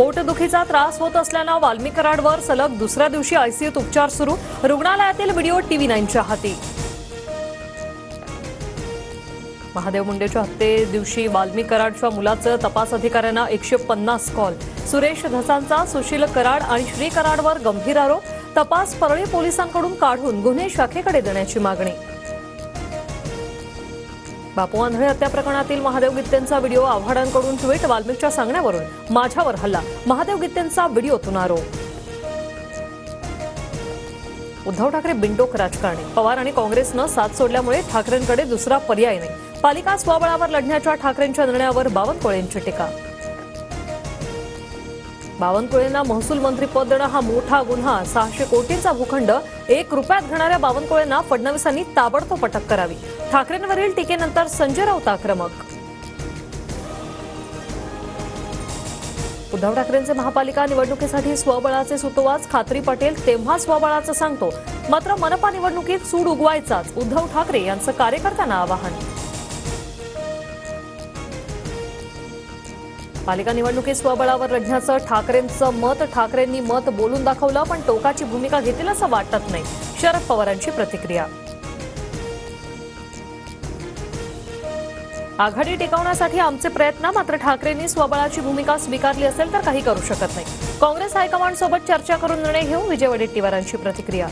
पोटदुखीचा त्रास होत असल्यानं वाल्मी कराडवर सलग दुसऱ्या दिवशी आयसीयूत उपचार सुरू. रुग्णालयातील व्हिडिओ TV9च्या हाती. महादेव मुंडेच्या हत्ये दिवशी वाल्मी कराडच्या मुलाचं तपास अधिकाऱ्यांना 150 कॉल. सुरेश धसांचा, सुशील कराड आणि श्री कराडवर गंभीर आरोप. तपास परळी पोलिसांकडून काढून गुन्हे शाखेकडे देण्याची मागणी. बापू आंधळे हत्या प्रकरणातील महादेव गित्तेंचा व्हिडिओ आव्हाडांकडून ट्विट. वाल्मीच्या सांगण्यावरून माझ्यावर हल्ला, महादेव गित्तेंचा व्हिडिओतून आरोप. उद्धव ठाकरे बिनडोक राजकारणी. पवार आणि काँग्रेसनं साथ सोडल्यामुळे ठाकरेंकडे दुसरा पर्याय नाही. पालिका स्वबळावर लढण्याच्या ठाकरेंच्या निर्णयावर बावनकुळेंची टीका. बावनकुळेंना महसूल मंत्री पद देणं हा मोठा गुन्हा. 600 कोटींचा भूखंड 1 रुपयात घेणाऱ्या बावनकुळेंना फडणवीसांनी ताबडतोब अटक करावी. ठाकरेंवरील टीकेनंतर संजय राऊत आक्रमक. उद्धव ठाकरेंचे महापालिका निवडणुकीसाठी स्वबळाचे सुतोवाच. खात्री पटेल तेव्हा स्वबळाचं सांगतो, मात्र मनपा निवडणुकीत सूड उगवायचाच. उद्धव ठाकरे यांचं कार्यकर्त्यांना आवाहन. पालिका निवडणुकीत स्वबळावर लढण्याचं ठाकरेंचं मत. ठाकरेंनी मत बोलून दाखवलं, पण टोकाची भूमिका घेतील असं वाटत नाही. शरद पवारांची प्रतिक्रिया. आघाडी टिकवण्यासाठी आमचे प्रयत्न, मात्र ठाकरेंनी स्वबळाची भूमिका स्वीकारली असेल तर काही करू शकत नाही. काँग्रेस हायकमांडसोबत चर्चा करून निर्णय घेऊ. विजय वडेट्टीवारांची प्रतिक्रिया.